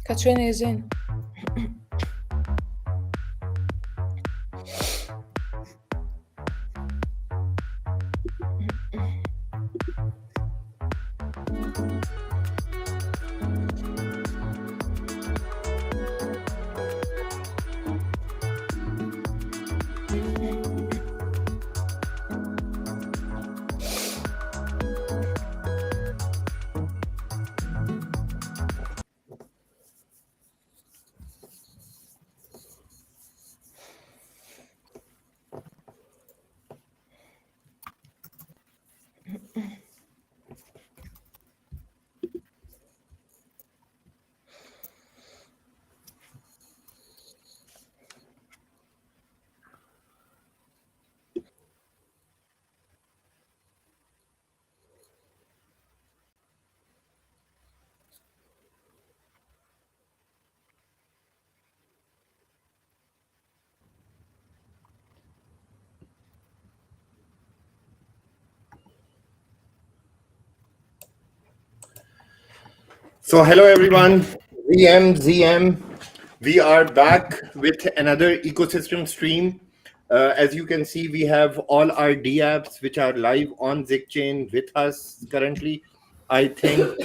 Katrina is in. So hello everyone, ZM. We are back with another ecosystem stream. As you can see, we have all our dApps which are live on ZIGChain with us currently. I think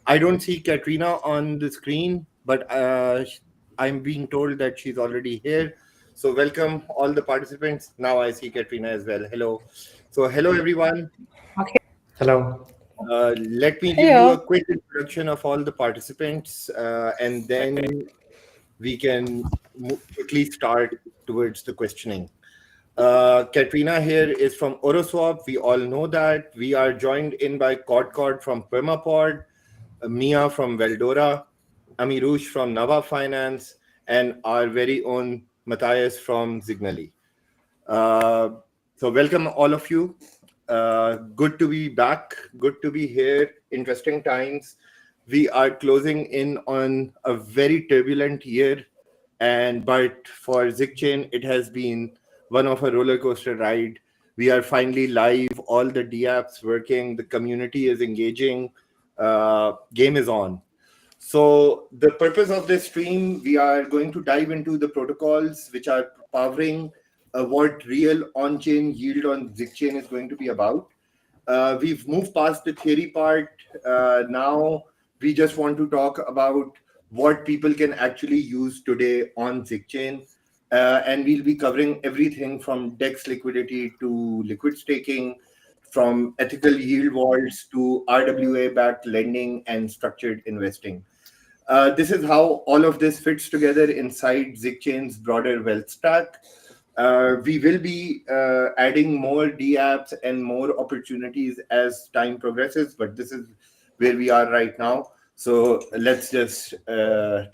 I don't see Katrina on the screen, but I'm being told that she's already here. So welcome all the participants. Now I see Katrina as well. Hello. So hello everyone. Okay. Hello. Let me give you a quick introduction of all the participants, and then we can quickly start towards the questioning. Katrina here is from Oroswap. We all know that. We are joined in by Cord from Permapod, Mia from Veldora, Amirush from Nava Finance, and our very own Matthias from Zignali. So welcome all of you. Good to be back. Good to be here. Interesting times. We are closing in on a very turbulent year, but for ZIGChain, it has been one of a roller coaster ride. We are finally live. All the dApps working. The community is engaging. Game is on. So the purpose of this stream, we are going to dive into the protocols which are powering what real on-chain yield on ZIGChain is going to be about. We've moved past the theory part. Now we just want to talk about what people can actually use today on ZIGChain. And we'll be covering everything from DEX liquidity to liquid staking, from ethical yield vaults to RWA-backed lending and structured investing. This is how all of this fits together inside ZIGChain's broader wealth stack. We will be adding more dApps and more opportunities as time progresses, but this is where we are right now. So let's just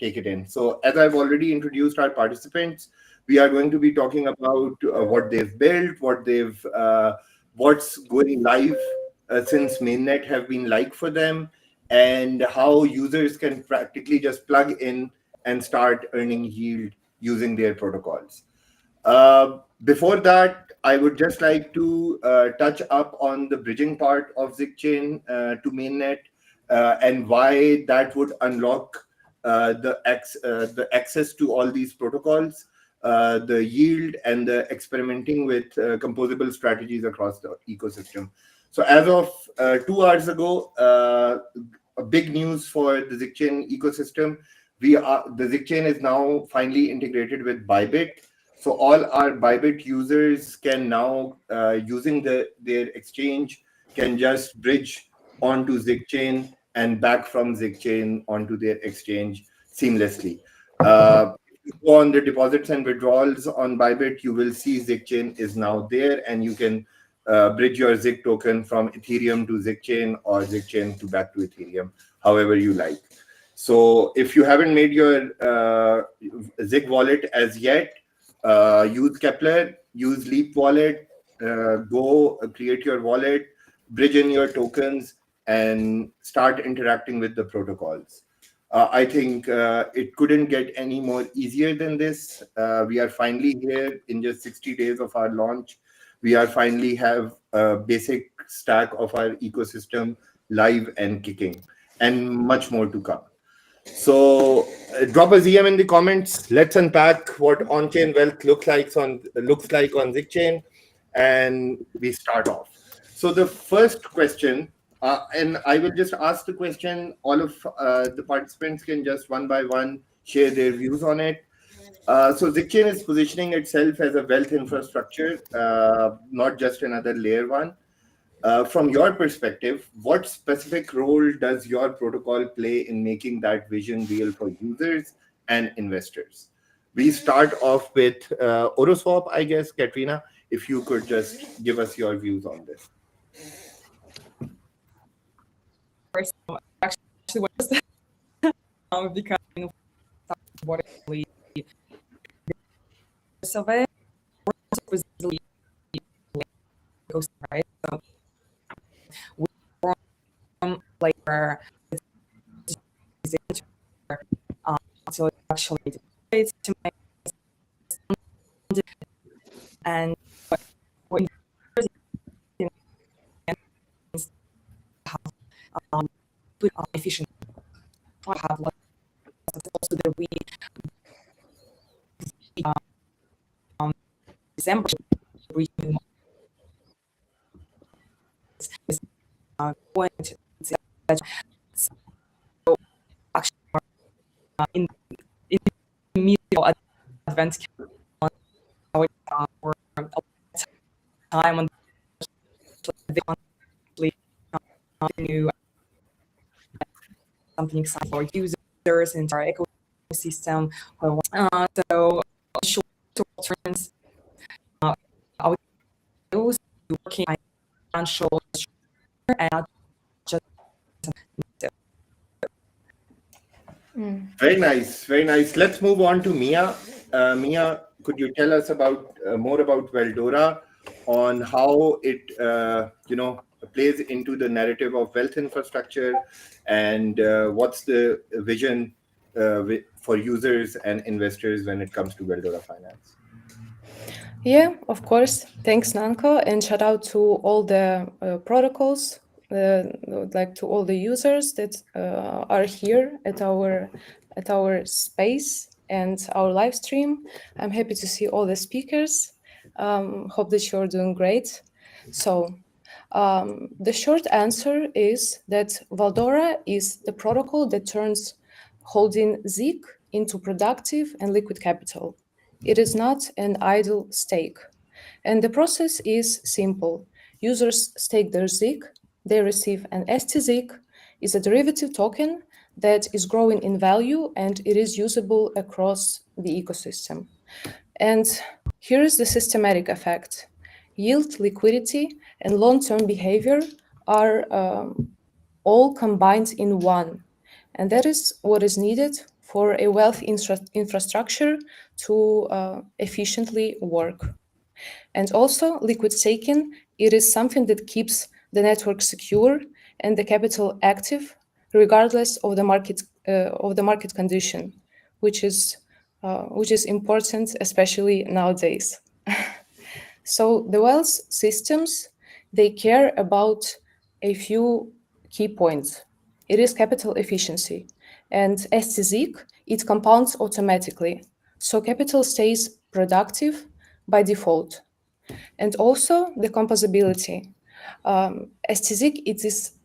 take it in. So as I've already introduced our participants, we are going to be talking about what they've built, what's going live since mainnet have been like for them, and how users can practically just plug in and start earning yield using their protocols. Before that, I would just like to touch up on the bridging part of ZIGChain to mainnet and why that would unlock the access to all these protocols, the yield, and the experimenting with composable strategies across the ecosystem. So as of 2 hours ago, big news for the ZIGChain ecosystem. The ZIGChain is now finally integrated with Bybit. So all our Bybit users can now, using their exchange, can just bridge onto ZIGChain and back from ZIGChain onto their exchange seamlessly. If go on the deposits and withdrawals on Bybit, you will see ZIGChain is now there, and you can bridge your ZIG token from Ethereum to ZIGChain or ZIGChain to back to Ethereum, however you like. So if you haven't made your ZIG wallet as yet, use Kepler, use Leap wallet, go create your wallet, bridge in your tokens, and start interacting with the protocols. I think it couldn't get any more easier than this. We are finally here in just 60 days of our launch. We are finally have a basic stack of our ecosystem live and kicking, and much more to come. So drop a ZM in the comments. Let's unpack what on-chain wealth looks like on ZIGChain, and we start off. So the first question, and I will just ask the question. All of the participants can just one by one share their views on it. So ZIGChain is positioning itself as a wealth infrastructure, not just another layer one. From your perspective, what specific role does your protocol play in making that vision real for users and investors? We start off with Oroswap, I guess. Katrina, if you could just give us your views on this. Actually, what is becoming what survey was right. So we from later to actually to make and what efficient have also that we December going to so actually in middle advance or time on the new something exciting for users and our ecosystem. So short terms, I would also working financial and not just. Very nice, very nice. Let's move on to Mia. Mia, could you tell us about more about Veldora, on how it plays into the narrative of wealth infrastructure, and what's the vision for users and investors when it comes to Veldora Finance? Yeah, of course. Thanks, Nanko, and shout out to all the protocols, like to all the users that are here at our space and our live stream. I'm happy to see all the speakers. Hope that you're doing great. So the short answer is that Veldora is the protocol that turns holding ZIG into productive and liquid capital. It is not an idle stake. And the process is simple. Users stake their ZIG, they receive an STZIG, is a derivative token that is growing in value, and it is usable across the ecosystem. And here is the systematic effect. Yield, liquidity, and long-term behavior are all combined in one. And that is what is needed for a wealth infrastructure to efficiently work. And also, liquid staking, it is something that keeps the network secure and the capital active, regardless of the market condition, which is important, especially nowadays. So the wealth systems, they care about a few key points. It is capital efficiency, and STZIG, it compounds automatically, so capital stays productive by default. And also the composability. STZIG,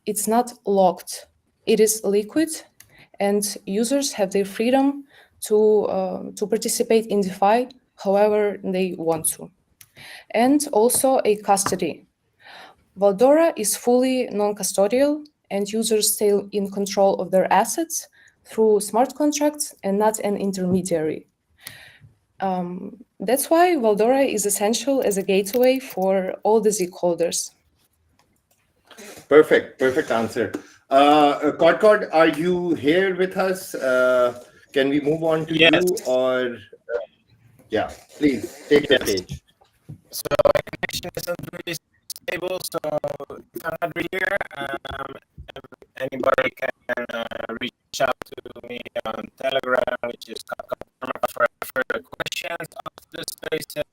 it's not locked. It is liquid, and users have their freedom to participate in DeFi however they want to. And also a custody. Veldora is fully non-custodial, and users stay in control of their assets through smart contracts and not an intermediary. That's why Valdora is essential as a gateway for all the ZIG holders. Perfect answer. Cod, are you here with us? Can we move on to you, or yeah, please take the stage. So connection isn't really stable, so if I'm not here, anybody can reach out to me on Telegram, which is for further questions of the spaces.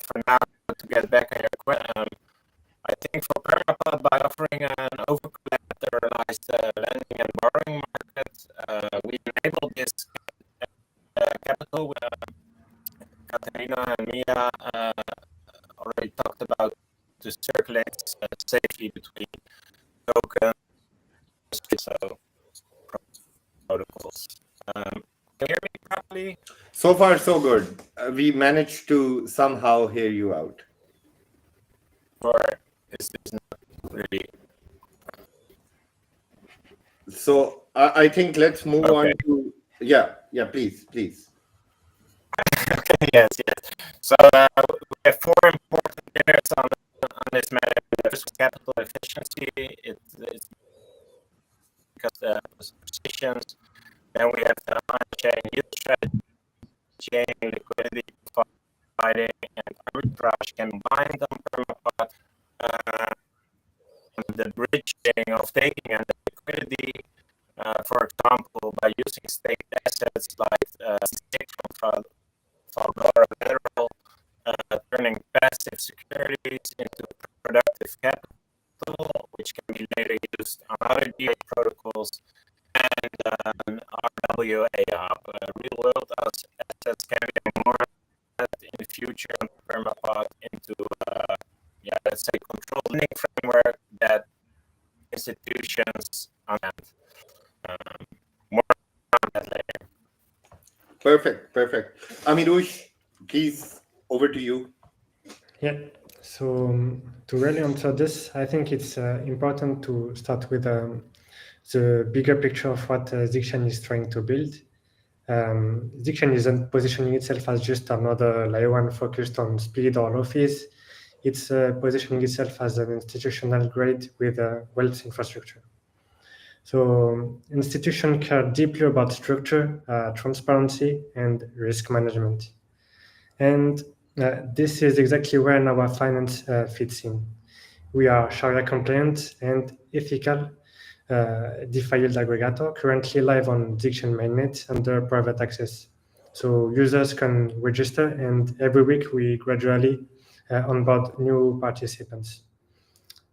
For now, to get back on your question, I think for Permapod, by offering an over-collateralized lending and borrowing market, we enable this capital. Katerina and Mia already talked about to circulate safely between tokens, so protocols. Can you hear me properly? So far, so good. We managed to somehow hear you out. Or is this not really? So I think let's move on to yeah. Please. Okay, yes. So we have four important areas on this matter. First, capital efficiency. It's because the positions. Then we have the on-chain yield strategy, chain liquidity providing, and arbitrage can bind on Permapod. The bridging of taking and the liquidity, for example, by using staked assets like stake from Valdora Federal, turning passive securities into productive capital, which can be later used on other DA protocols, and RWA hub. Real-world assets can be more in the future on Permapod into, let's say, controlled lending framework that institutions on more on that later. Perfect. Amirush, please, over to you. Yeah. So to really answer this, I think it's important to start with the bigger picture of what ZIGChain is trying to build. ZIGChain isn't positioning itself as just another layer one focused on speed or low fees. It's positioning itself as an institutional grade with a wealth infrastructure. So institutions care deeply about structure, transparency, and risk management. And this is exactly where our finance fits in. We are Sharia compliant and ethical DeFi yield aggregator currently live on ZIGChain mainnet under private access. So users can register, and every week we gradually onboard new participants.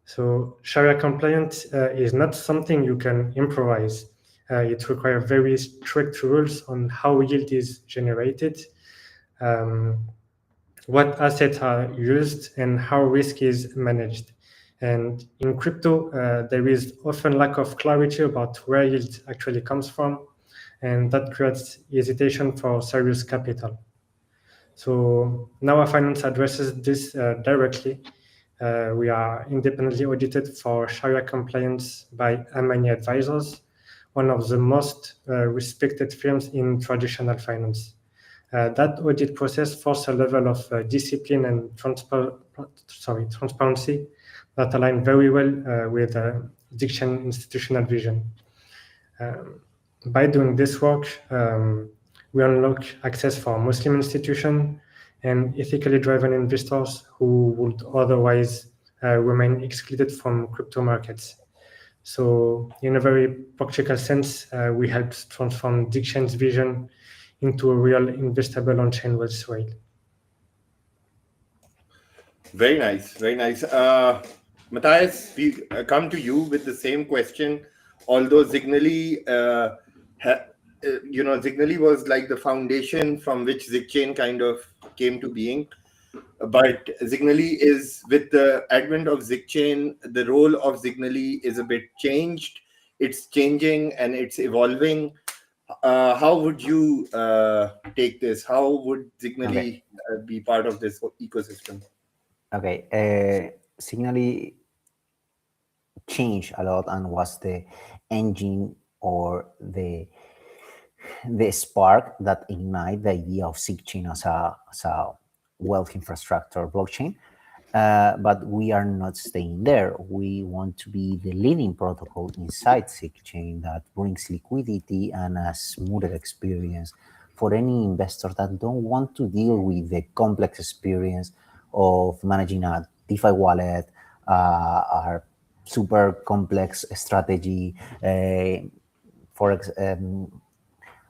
So Sharia compliant is not something you can improvise. It requires very strict rules on how yield is generated, what assets are used, and how risk is managed. And in crypto, there is often lack of clarity about where yield actually comes from, and that creates hesitation for serious capital. So now our finance addresses this directly. We are independently audited for Sharia compliance by Amani Advisors, one of the most respected firms in traditional finance. That audit process forced a level of discipline and transparency that align very well with ZIGChain institutional vision. By doing this work, we unlock access for Muslim institutions and ethically driven investors who would otherwise remain excluded from crypto markets. So in a very practical sense, we helped transform ZIGChain's vision into a real investable on-chain wealth rail. Very nice. Matthias, we come to you with the same question. Although Zignally, Zignally was like the foundation from which ZIGChain kind of came to being. But Zignally is, with the advent of ZIGChain, the role of Zignally is a bit changed. It's changing and it's evolving. How would you take this? How would Zignally be part of this ecosystem? Okay, Zignally changed a lot and was the engine or the the spark that ignite the idea of ZIGChain as a wealth infrastructure blockchain. But we are not staying there. We want to be the leading protocol inside ZIGChain that brings liquidity and a smoother experience for any investor that don't want to deal with the complex experience of managing a DeFi wallet, our super complex strategy,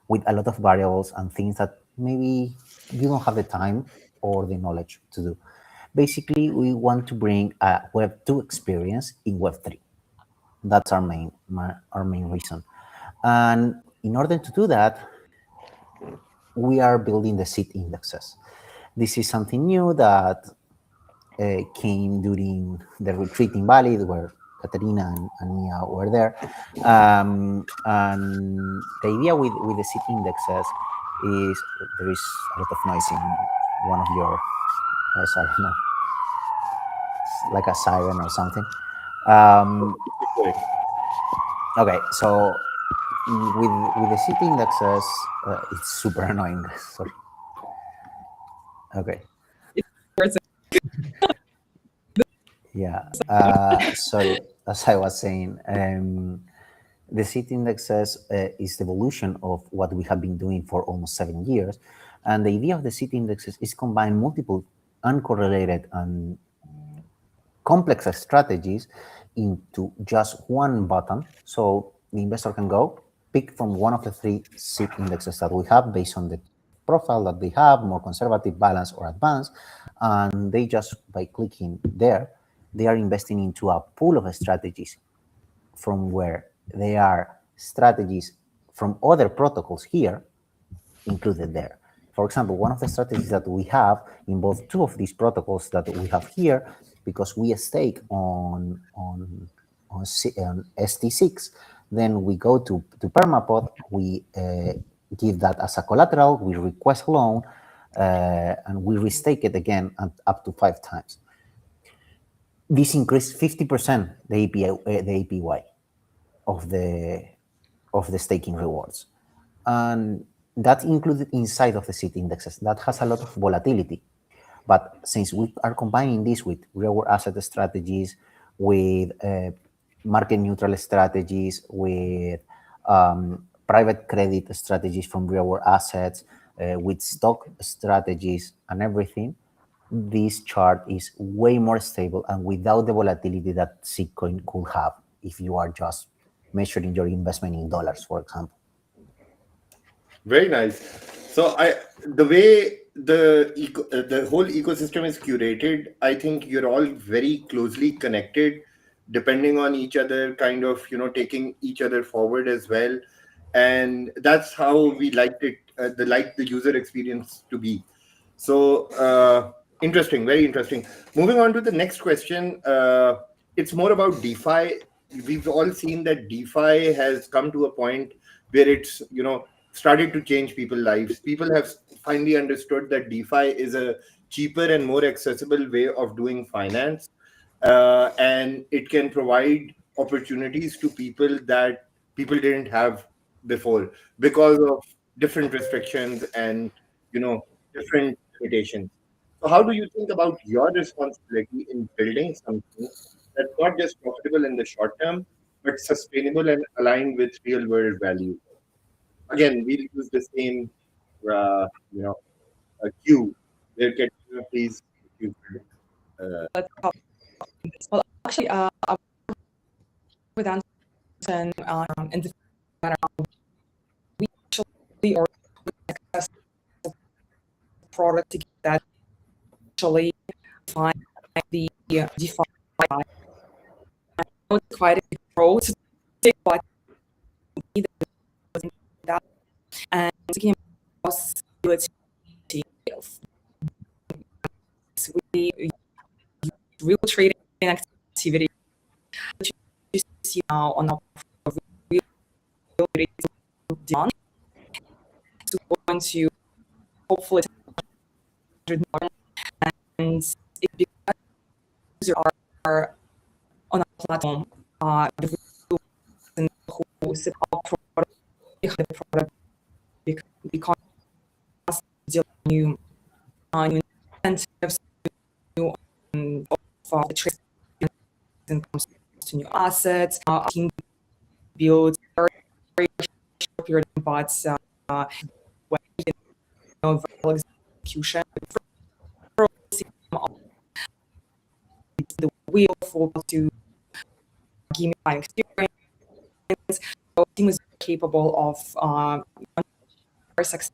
with a lot of variables and things that maybe you don't have the time or the knowledge to do. Basically, we want to bring a Web 2 experience in Web 3. That's our main reason. And in order to do that, we are building the seed indexes. This is something new that came during the retreat in Bali, where Katerina and Mia were there. And the idea with the seed indexes is there is a lot of noise in one of your, I don't know, like a siren or something. Okay, so with the seed indexes, it's super annoying. Sorry. Okay. Yeah. Sorry. As I was saying, the seed indexes is the evolution of what we have been doing for almost 7 years, and the idea of the seed indexes is combine multiple uncorrelated and complex strategies into just one button. So the investor can go pick from one of the 3 seed indexes that we have based on the profile that they have, more conservative, balanced, or advanced. And they just, by clicking there, they are investing into a pool of strategies from where they are strategies from other protocols here included there. For example, one of the strategies that we have in both 2 of these protocols that we have here, because we stake on ST6, then we go to Permapod, we give that as a collateral, we request loan, and we restake it again up to 5 times. This increased 50% the APY of the staking rewards. And that's included inside of the seed indexes. That has a lot of volatility. But since we are combining this with real-world asset strategies, with market neutral strategies, with private credit strategies from real-world assets, with stock strategies and everything, this chart is way more stable and without the volatility that ZIGChain could have if you are just measuring your investment in dollars, for example. Very nice. So the way the whole ecosystem is curated, I think you're all very closely connected, depending on each other, kind of, taking each other forward as well. And that's how we liked it, the user experience to be. So interesting, very interesting. Moving on to the next question. It's more about DeFi. We've all seen that DeFi has come to a point where it's, started to change people's lives. People have finally understood that DeFi is a cheaper and more accessible way of doing finance. And it can provide opportunities to people that people didn't have before because of different restrictions and, different limitations. So how do you think about your responsibility in building something that's not just profitable in the short term, but sustainable and aligned with real world value? Again, we'll use the same, queue. Where can you please? Well, actually, with Anderson in the matter, we actually or product to get that actually find the DeFi. I know it's quite a pro to take, but that and thinking about possibility we real trading activity, which you see now on our real trading done to going to hopefully and if users are on a platform who set up product because new incentives to for the trade comes to new assets, team builds very short period, but when execution, the wheel for to gamify experience. So team is capable of success.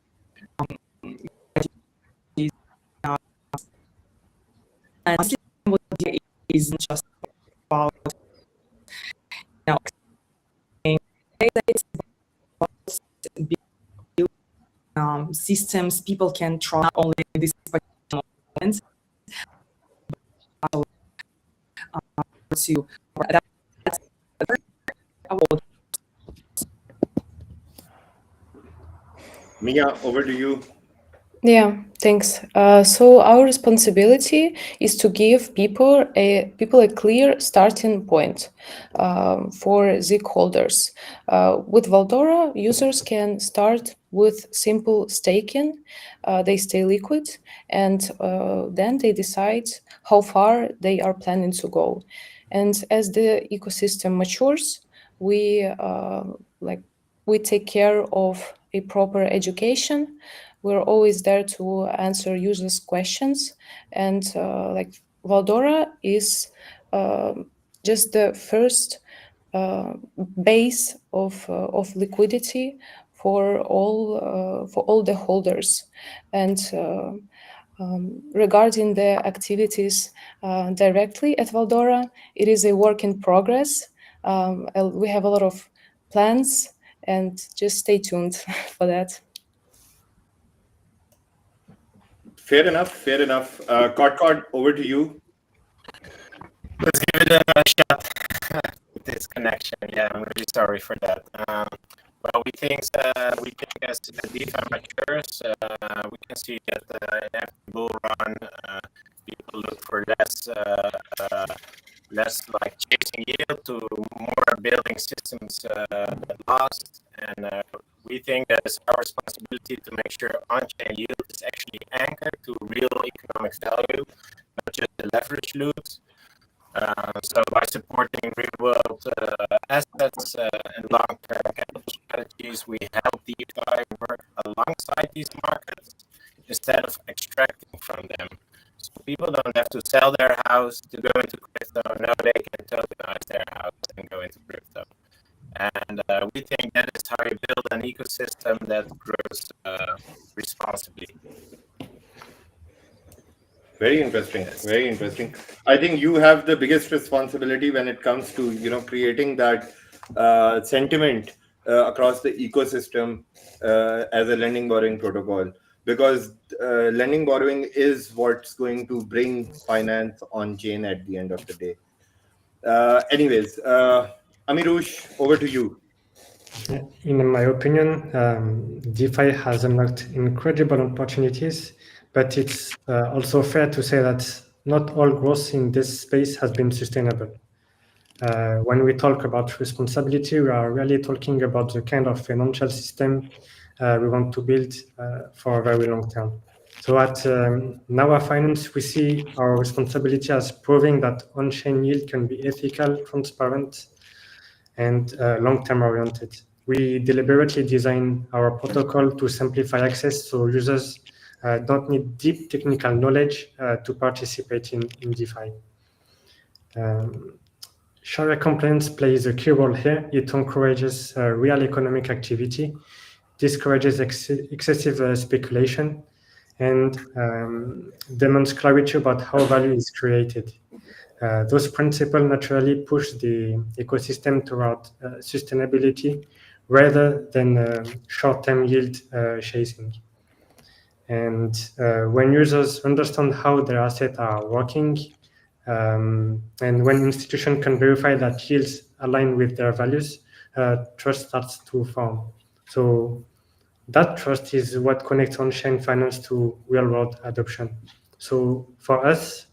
And sustainability isn't just about it's about building systems people can try not only this moment to that's Mia, over to you. Yeah, thanks. So our responsibility is to give people a clear starting point for ZIG holders. With Valdora, users can start with simple staking. They stay liquid, and then they decide how far they are planning to go. And as the ecosystem matures, we take care of a proper education. We're always there to answer users' questions, and Valdora is just the first base of liquidity for all the holders. And regarding the activities directly at Valdora, it is a work in progress. We have a lot of plans, and just stay tuned for that. Fair enough. Cod, over to you. Let's give it a shot with this connection. Yeah, I'm really sorry for that. Well, we think as the DeFi matures, we can see that after the bull run, people look for less like chasing yield to more building systems that last. And we think that it's our responsibility to make sure on-chain yield is actually anchored to real economic value, not just the leverage loops. So by supporting real-world assets and long-term capital strategies, we help DeFi work alongside these markets instead of extracting from them. So people don't have to sell their house to go into crypto. No, they can tokenize their house and go into crypto. And we think that is how you build an ecosystem that grows responsibly. Very interesting. Very interesting. I think you have the biggest responsibility when it comes to creating that sentiment across the ecosystem as a lending borrowing protocol, because lending borrowing is what's going to bring finance on chain at the end of the day. Anyways, Amirush, over to you. In my opinion, DeFi has unlocked incredible opportunities, but it's also fair to say that not all growth in this space has been sustainable. When we talk about responsibility, we are really talking about the kind of financial system we want to build for a very long term. So at Nawa Finance, we see our responsibility as proving that on-chain yield can be ethical, transparent, and long-term oriented. We deliberately design our protocol to simplify access so users don't need deep technical knowledge to participate in DeFi. Sharia compliance plays a key role here. It encourages real economic activity, discourages excessive speculation, and demands clarity about how value is created. Those principles naturally push the ecosystem toward sustainability rather than short-term yield chasing. And when users understand how their assets are working, and when institutions can verify that yields align with their values, trust starts to form. So that trust is what connects on-chain finance to real-world adoption. So for us,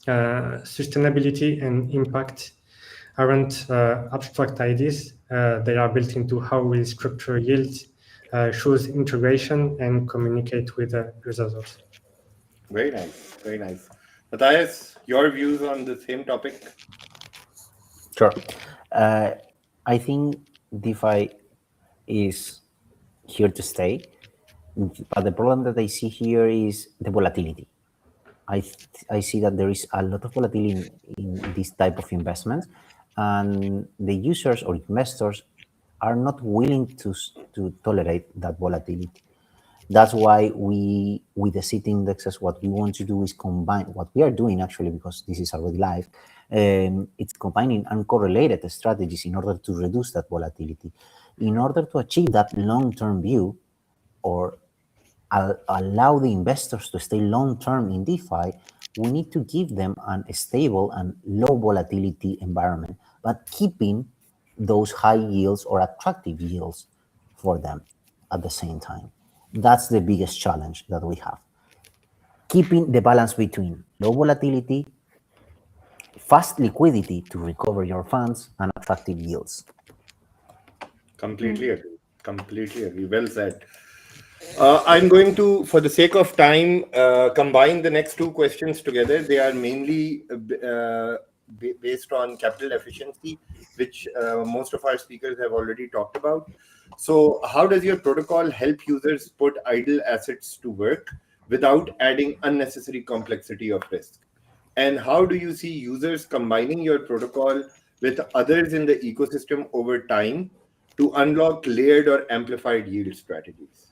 sustainability and impact aren't abstract ideas. They are built into how we structure yields, shows integration and communicate with users also. Very nice, very nice. Matthias, your views on the same topic? Sure. I think DeFi is here to stay, but the problem that I see here is the volatility. I see that there is a lot of volatility in this type of investments, and the users or investors are not willing to tolerate that volatility. That's why with the seed indexes, what we want to do is combine what we are doing actually, because this is already live. It's combining uncorrelated strategies in order to reduce that volatility, in order to achieve that long-term view, or allow the investors to stay long-term in DeFi. We need to give them a stable and low volatility environment, but keeping those high yields or attractive yields for them at the same time. That's the biggest challenge that we have. Keeping the balance between low volatility, fast liquidity to recover your funds, and attractive yields. Completely agree. Completely agree. Well said. I'm going to, for the sake of time, combine the next two questions together. They are mainly based on capital efficiency, which most of our speakers have already talked about. So how does your protocol help users put idle assets to work without adding unnecessary complexity of risk? And how do you see users combining your protocol with others in the ecosystem over time to unlock layered or amplified yield strategies?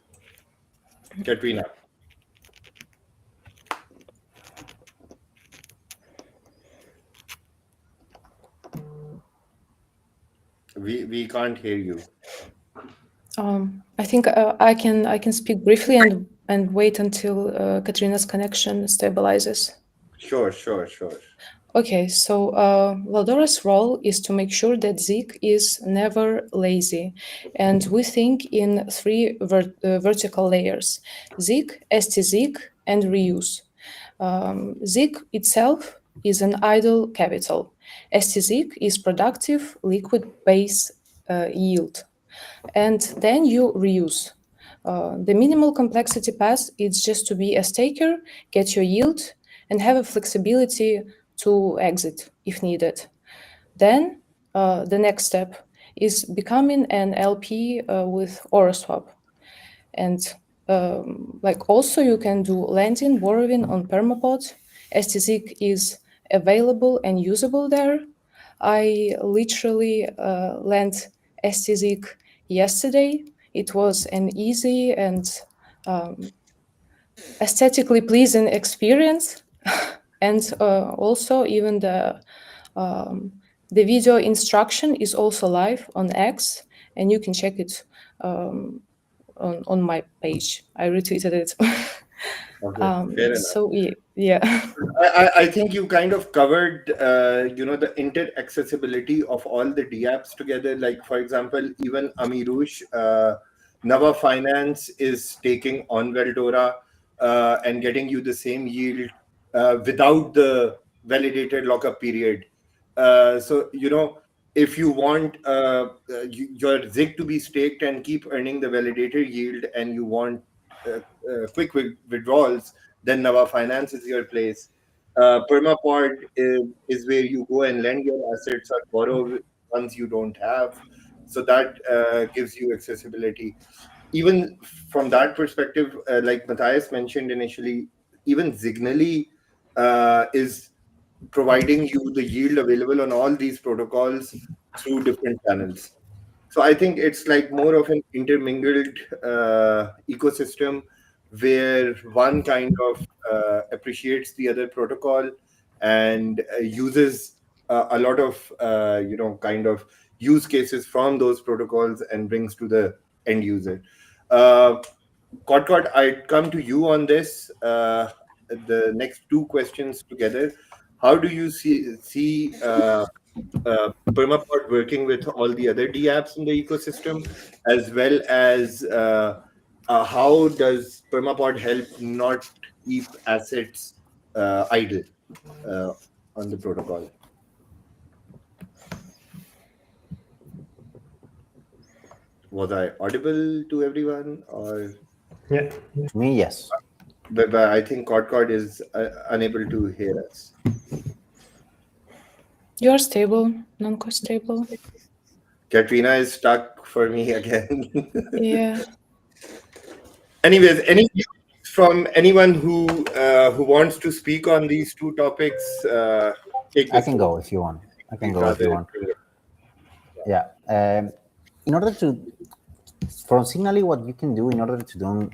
Katrina. We can't hear you. I think I can speak briefly and wait until Katrina's connection stabilizes. Sure. Okay, so Valdora's role is to make sure that Zig is never lazy. And we think in three vertical layers: Zig, STZig, and reuse. Zig itself is an idle capital. STZig is productive liquid base yield. And then you reuse. The minimal complexity path is just to be a staker, get your yield, and have a flexibility to exit if needed. Then the next step is becoming an LP with Oroswap. And also you can do lending, borrowing on Permapod. STZig is available and usable there. I literally lent STZig yesterday. It was an easy and aesthetically pleasing experience. And also even the video instruction is also live on X, and you can check it on my page. I retweeted it. Okay, fair enough. So yeah. I think you kind of covered, the inter-accessibility of all the dApps together. Like, for example, even Amirush, Nava Finance is taking on Veldora and getting you the same yield without the validated lockup period. So, if you want your ZIG to be staked and keep earning the validator yield, and you want quick withdrawals, then Nava Finance is your place. Permapod is where you go and lend your assets or borrow ones you don't have. So that gives you accessibility. Even from that perspective, like Matthias mentioned initially, even Zignally is providing you the yield available on all these protocols through different channels. So I think it's like more of an intermingled ecosystem where one kind of appreciates the other protocol and uses a lot of kind of use cases from those protocols and brings to the end user. Kotkot, I'd come to you on this. The next two questions together. How do you see Permapod working with all the other dApps in the ecosystem, as well as how does Permapod help not keep assets idle on the protocol? Was I audible to everyone, or? Yeah. To me, yes. But I think Codcod is unable to hear us. You're stable, non-stable. Katrina is stuck for me again. Yeah. Anyways, any views from anyone who wants to speak on these two topics? Take I this can floor. go if you want. I can We'd go if you rather want. bring it. Yeah. In order to, from Signally, what you can do in order to don't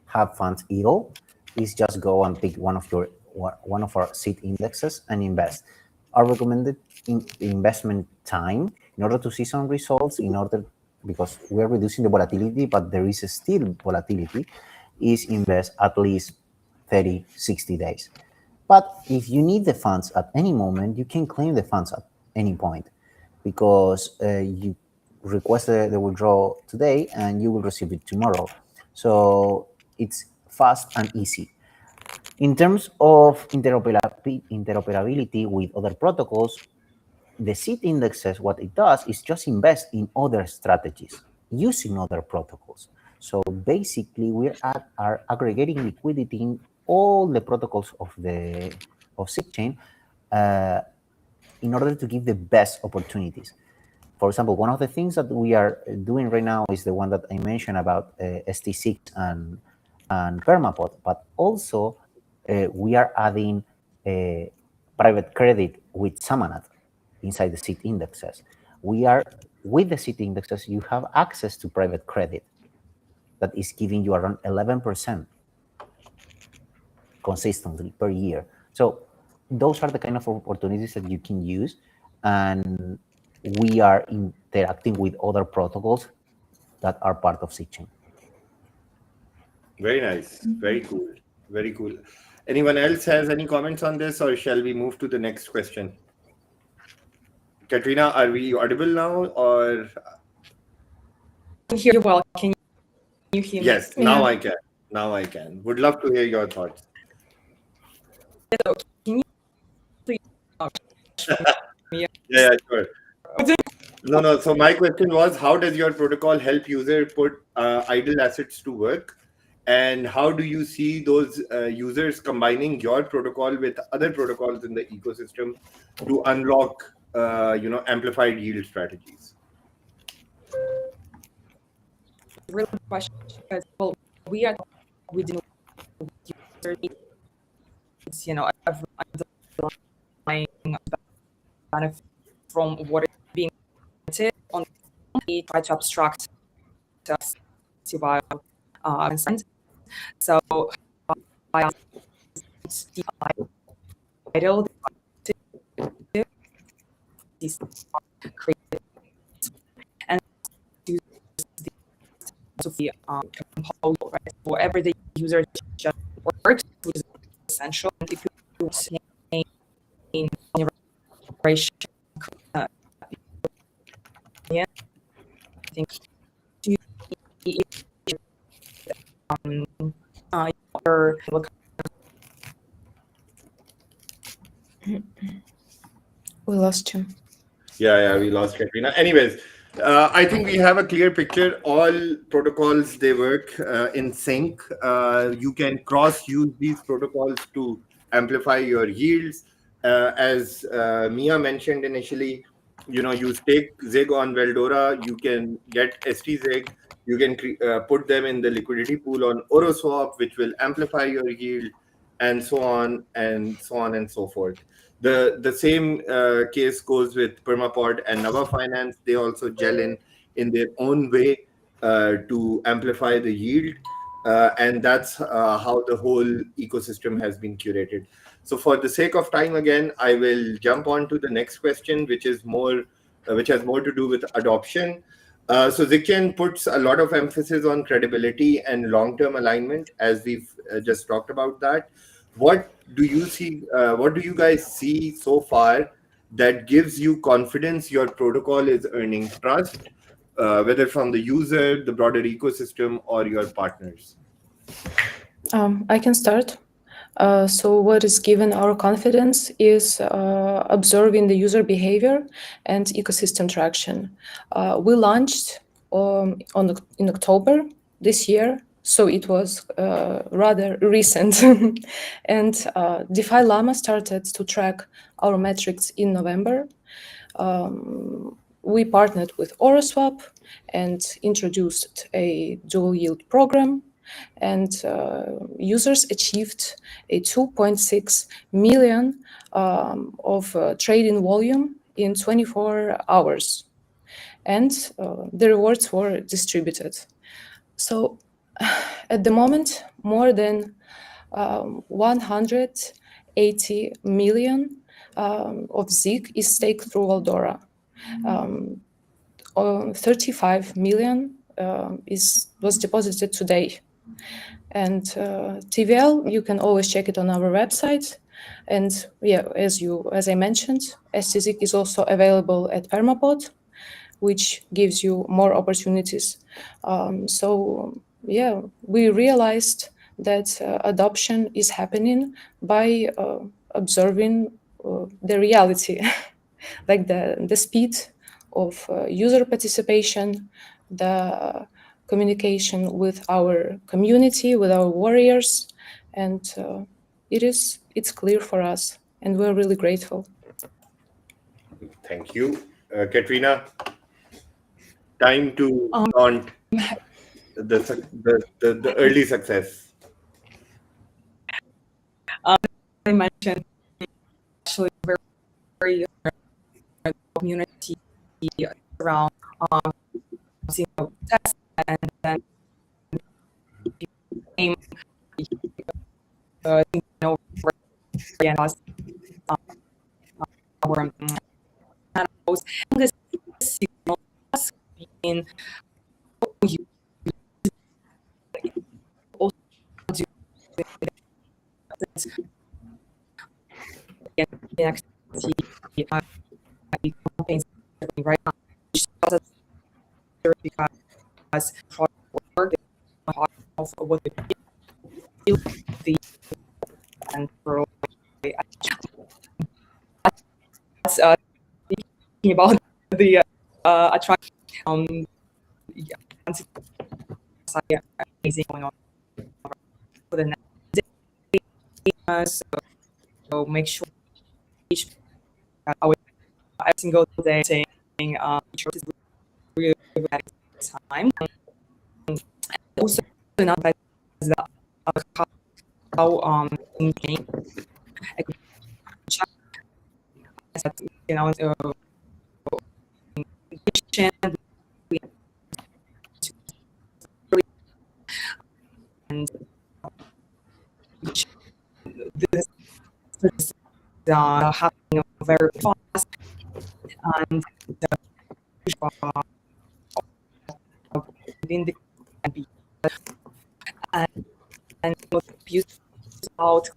have funds idle is just go and pick one of our seed indexes and invest. Our recommended investment time in order to see some results, because we're reducing the volatility, but there is still volatility, is invest at least 30, 60 days. But if you need the funds at any moment, you can claim the funds at any point, because you request the withdrawal today and you will receive it tomorrow. So it's fast and easy. In terms of interoperability with other protocols, the seed indexes, what it does is just invest in other strategies using other protocols. So basically, we are aggregating liquidity in all the protocols of ZIGChain in order to give the best opportunities. For example, one of the things that we are doing right now is the one that I mentioned about ST6 and Permapod, but also we are adding private credit with Samanat inside the seed indexes. With the seed indexes, you have access to private credit that is giving you around 11% consistently per year. So those are the kind of opportunities that you can use, and we are interacting with other protocols that are part of ZIGChain. Very nice. Very cool. Very cool. Anyone else has any comments on this, or shall we move to the next question? Katrina, are we audible now, or? I can hear you well. Can you hear me? Yes, now I can. Now I can. Would love to hear your thoughts. So can you please Yeah, sure. No. So my question was, how does your protocol help user put idle assets to work? And how do you see those users combining your protocol with other protocols in the ecosystem to unlock, amplified yield strategies? really good question, because we are within user needs, every underlying benefit from what is being printed on. We try to abstract while consent. So by the idle create and use the compose, right? So every day user just works, which is essential. And if you in generation, yeah, I think or We lost you. Yeah, we lost Katrina. Anyways, I think we have a clear picture. All protocols, they work in sync. You can cross-use these protocols to amplify your yields. As Mia mentioned initially, you stake ZIG on Veldora, you can get ST-ZIG, you can put them in the liquidity pool on OroSwap, which will amplify your yield, and so on and so on and so forth. The same case goes with Permapod and Nava Finance. They also gel in their own way to amplify the yield. And that's how the whole ecosystem has been curated. So for the sake of time, again, I will jump on to the next question, which has more to do with adoption. So ZIGChain puts a lot of emphasis on credibility and long-term alignment, as we've just talked about that. What do you see? What do you guys see so far that gives you confidence your protocol is earning trust, whether from the user, the broader ecosystem, or your partners? I can start. So what is given our confidence is observing the user behavior and ecosystem traction. We launched in October this year, so it was rather recent. And DeFi Llama started to track our metrics in November. We partnered with Oroswap and introduced a dual yield program, and users achieved a 2.6 million of trading volume in 24 hours, and the rewards were distributed. So at the moment, more than 180 million of ZIG is staked through Eldora. 35 million was deposited today. And TVL, you can always check it on our website. And yeah, as I mentioned, STZIG is also available at Permapod, which gives you more opportunities. So yeah, we realized that adoption is happening by observing the reality, like the speed of user participation, the communication with our community, with our warriors, and it's clear for us, and we're really grateful. Thank you, Katrina. Time to flaunt the early success. I mentioned actually very community around tests, and then became our this signal in campaigns right now because work of what the and for thinking about the attraction amazing going on for the next day. So make sure each every single day saying is really time. And also not that how in game and this is happening very fast, and within the and use out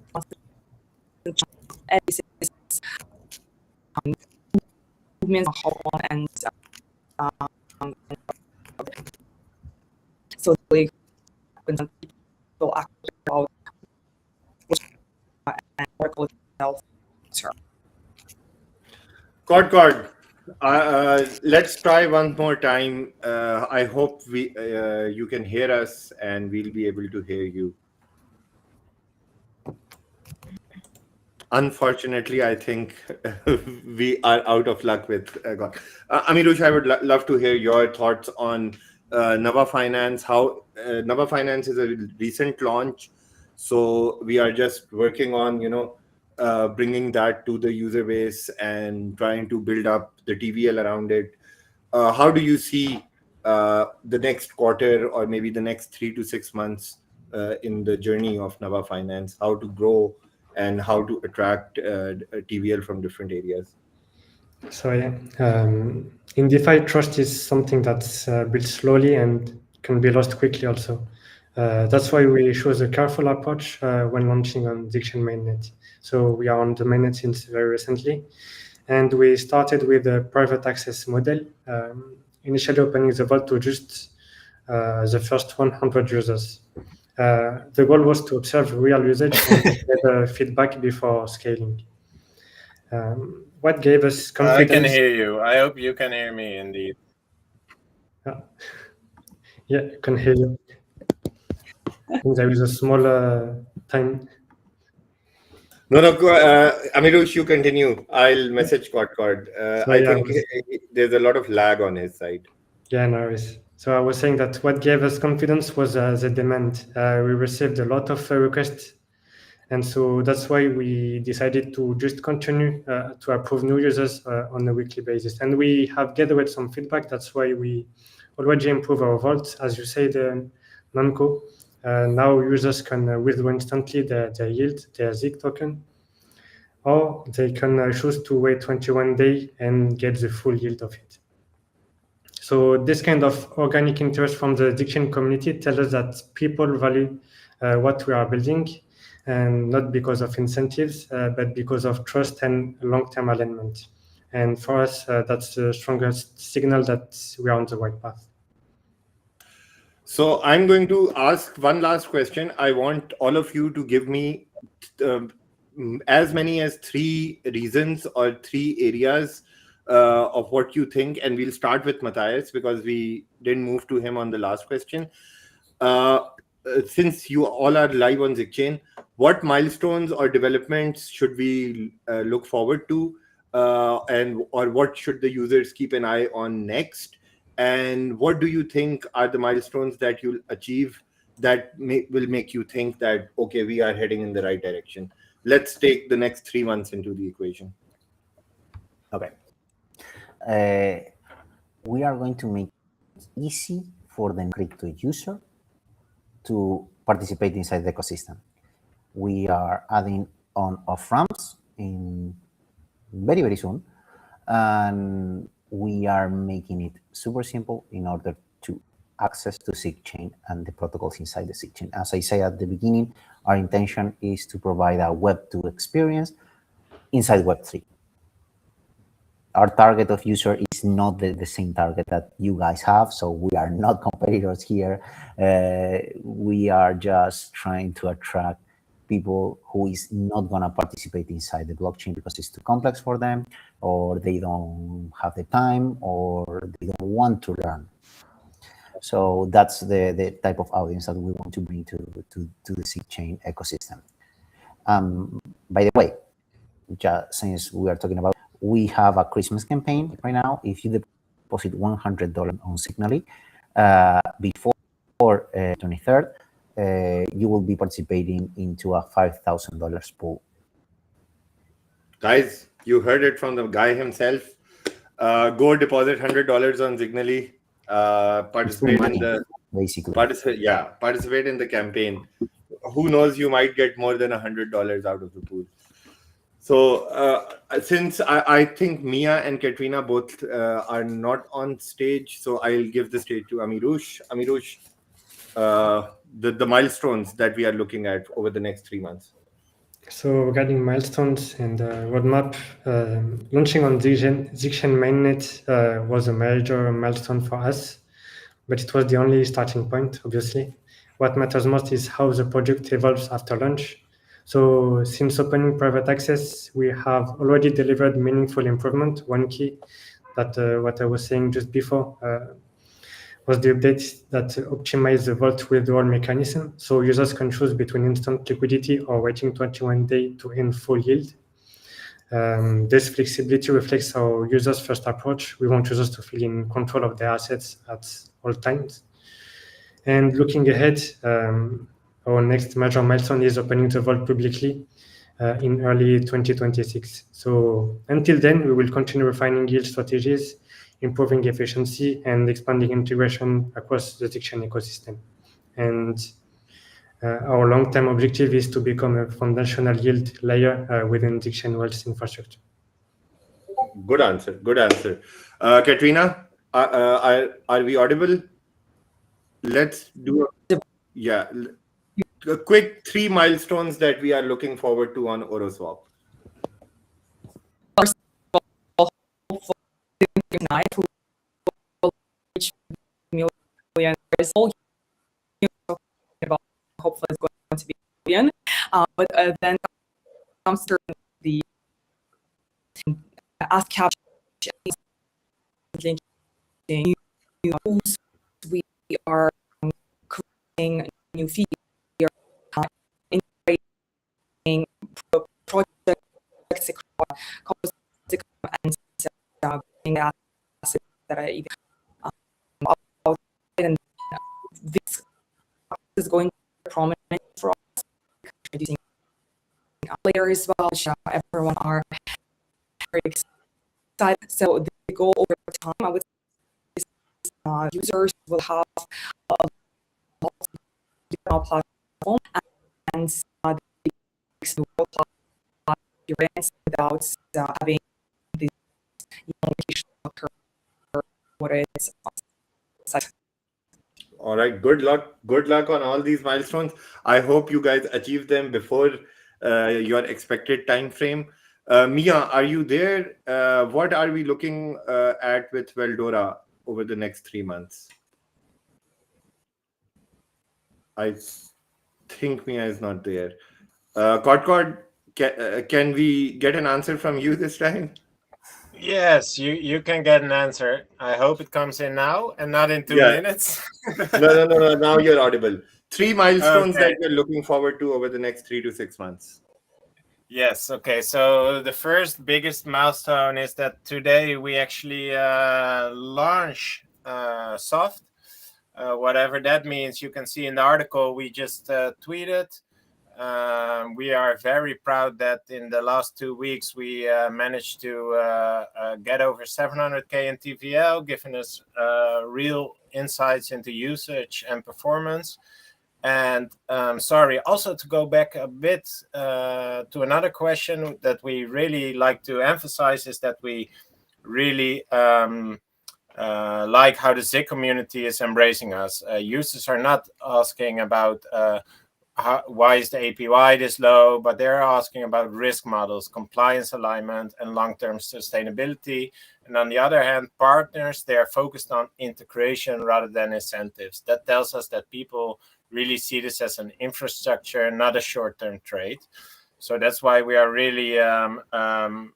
movements and so like when people act about and work with itself. Cord, let's try one more time. I hope you can hear us and we'll be able to hear you. Unfortunately, I think we are out of luck with God. Amirush, I would love to hear your thoughts on Nava Finance. How Nava Finance is a recent launch, so we are just working on bringing that to the user base and trying to build up the TVL around it. How do you see the next quarter or maybe the next 3 to 6 months in the journey of Nava Finance? How to grow and how to attract TVL from different areas? So yeah, in DeFi, trust is something that's built slowly and can be lost quickly also. That's why we chose a careful approach when launching on ZIGChain mainnet. So we are on the mainnet since very recently, and we started with a private access model, initially opening the vault to just the first 100 users. The goal was to observe real usage and get feedback before scaling. What gave us confidence? I can hear you. I hope you can hear me indeed. Yeah, I can hear you. There is a small time. No, Amirush, you continue. I'll message Cord. I think there's a lot of lag on his side. Yeah, no worries. So I was saying that what gave us confidence was the demand. We received a lot of requests, and so that's why we decided to just continue to approve new users on a weekly basis. And we have gathered some feedback. That's why we already improve our vault, as you said, Nanko. Now users can withdraw instantly their yield, their ZIG token, or they can choose to wait 21 days and get the full yield of it. So this kind of organic interest from the ZIGChain community tells us that people value what we are building, and not because of incentives, but because of trust and long-term alignment. And for us, that's the strongest signal that we are on the right path. So I'm going to ask one last question. I want all of you to give me as many as 3 reasons or 3 areas of what you think, and we'll start with Matthias because we didn't move to him on the last question. Since you all are live on ZIGChain, what milestones or developments should we look forward to, or what should the users keep an eye on next? And what do you think are the milestones that you'll achieve that will make you think that, okay, we are heading in the right direction? Let's take the next 3 months into the equation. Okay. We are going to make it easy for the crypto user to participate inside the ecosystem. We are adding on off-ramps in very, very soon. And we are making it super simple in order to access to ZIGChain and the protocols inside the ZIGChain. As I said at the beginning, our intention is to provide a Web2 experience inside Web3. Our target of user is not the same target that you guys have, so we are not competitors here. We are just trying to attract people who is not going to participate inside the blockchain because it's too complex for them, or they don't have the time, or they don't want to learn. So that's the type of audience that we want to bring to the ZIGChain ecosystem. By the way, just since we are talking about, we have a Christmas campaign right now. If you deposit $100 on Signally before 23rd, you will be participating into a $5,000 pool. Guys, you heard it from the guy himself. Go deposit $100 on Signally. Participate in the basically. Participate in the campaign. Who knows? You might get more than $100 out of the pool. So since I think Mia and Katrina both are not on stage, so I'll give the stage to Amirush. Amirush, the milestones that we are looking at over the next 3 months. So regarding milestones and roadmap, launching on ZIGChain mainnet was a major milestone for us, but it was the only starting point, obviously. What matters most is how the project evolves after launch. So since opening private access, we have already delivered meaningful improvement. One key that what I was saying just before was the update that optimize the vault withdrawal mechanism. So users can choose between instant liquidity or waiting 21 days to earn full yield. This flexibility reflects our users' first approach. We want users to feel in control of their assets at all times. And looking ahead, our next major milestone is opening the vault publicly in early 2026. So until then, we will continue refining yield strategies, improving efficiency, and expanding integration across the ZIGChain ecosystem. And our long-term objective is to become a foundational yield layer within ZIGChain World's infrastructure. Good answer. Good answer. Katrina, are we audible? Let's do a quick 3 milestones that we are looking forward to on Oroswap. First of all, hopefully tonight we will reach million. About hopefully it's going to be billion, but then comes to the ask capture we are new features, integrating projects across and being assets that are even and this is going to be prominent for us, introducing players as well, which everyone are very excited. So the goal over time, I would say, users will have a platform and the experience without having this occur what is. All right, good luck on all these milestones. I hope you guys achieve them before your expected time frame. Mia, are you there? What are we looking at with Veldora over the next 3 months? I think Mia is not there. Codcod, can we get an answer from you this time? Yes, you can get an answer. I hope it comes in now and not in 2 minutes. No. Now you're audible. 3 milestones that you're looking forward to over the next 3 to 6 months. Yes. Okay. So the first biggest milestone is that today we actually launch Soft. Whatever that means, you can see in the article we just tweeted. We are very proud that in the last 2 weeks we managed to get over 700K in TVL, giving us real insights into usage and performance. And sorry, also to go back a bit to another question that we really like to emphasize is that we really like how the Zig community is embracing us. Users are not asking about why is the APY this low, but they're asking about risk models, compliance alignment, and long-term sustainability. And on the other hand, partners, they're focused on integration rather than incentives. That tells us that people really see this as an infrastructure, not a short-term trade. So that's why we are really, how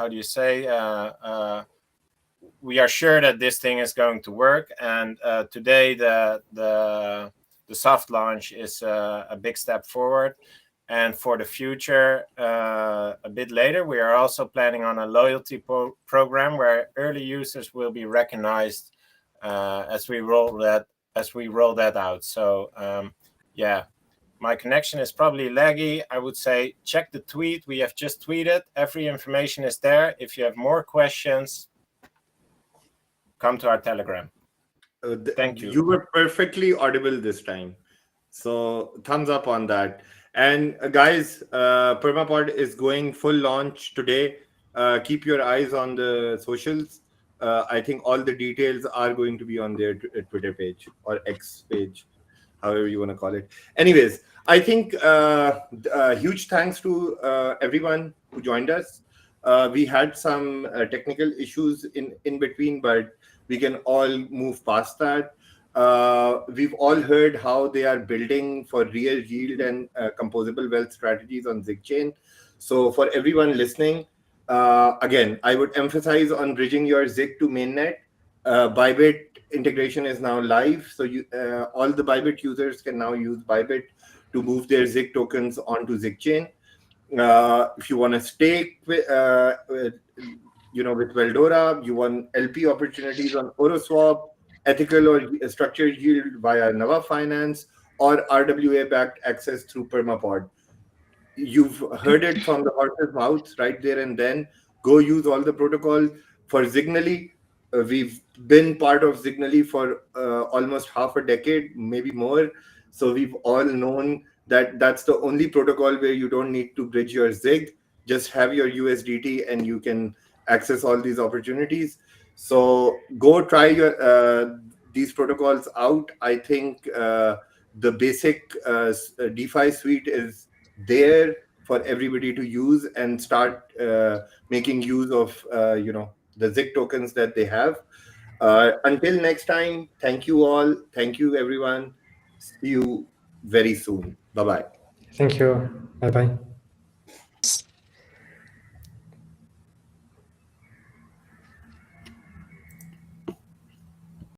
do you say, we are sure that this thing is going to work. And today, the soft launch is a big step forward. And for the future, a bit later, we are also planning on a loyalty program where early users will be recognized as we roll that out. So yeah, my connection is probably laggy. I would say check the tweet. We have just tweeted. Every information is there. If you have more questions, come to our Telegram. Thank you. You were perfectly audible this time. So thumbs up on that. And guys, Permapod is going full launch today. Keep your eyes on the socials. I think all the details are going to be on their Twitter page or X page, however you want to call it. Anyways, I think huge thanks to everyone who joined us. We had some technical issues in between, but we can all move past that. We've all heard how they are building for real yield and composable wealth strategies on ZIGChain. So for everyone listening, again, I would emphasize on bridging your Zig to mainnet. Bybit integration is now live. So all the Bybit users can now use Bybit to move their Zig tokens onto ZIGChain. If you want to stake with Veldora, you want LP opportunities on Oroswap, ethical or structured yield via Nava Finance, or RWA-backed access through Permapod. You've heard it from the horse's mouth right there and then. Go use all the protocols. For Zignally, we've been part of Zignally for almost half a decade, maybe more. So we've all known that that's the only protocol where you don't need to bridge your Zig. Just have your USDT and you can access all these opportunities. So go try these protocols out. I think the basic DeFi suite is there for everybody to use and start making use of the Zig tokens that they have. Until next time, thank you all. Thank you, everyone. See you very soon. Bye-bye. Thank you. Bye-bye.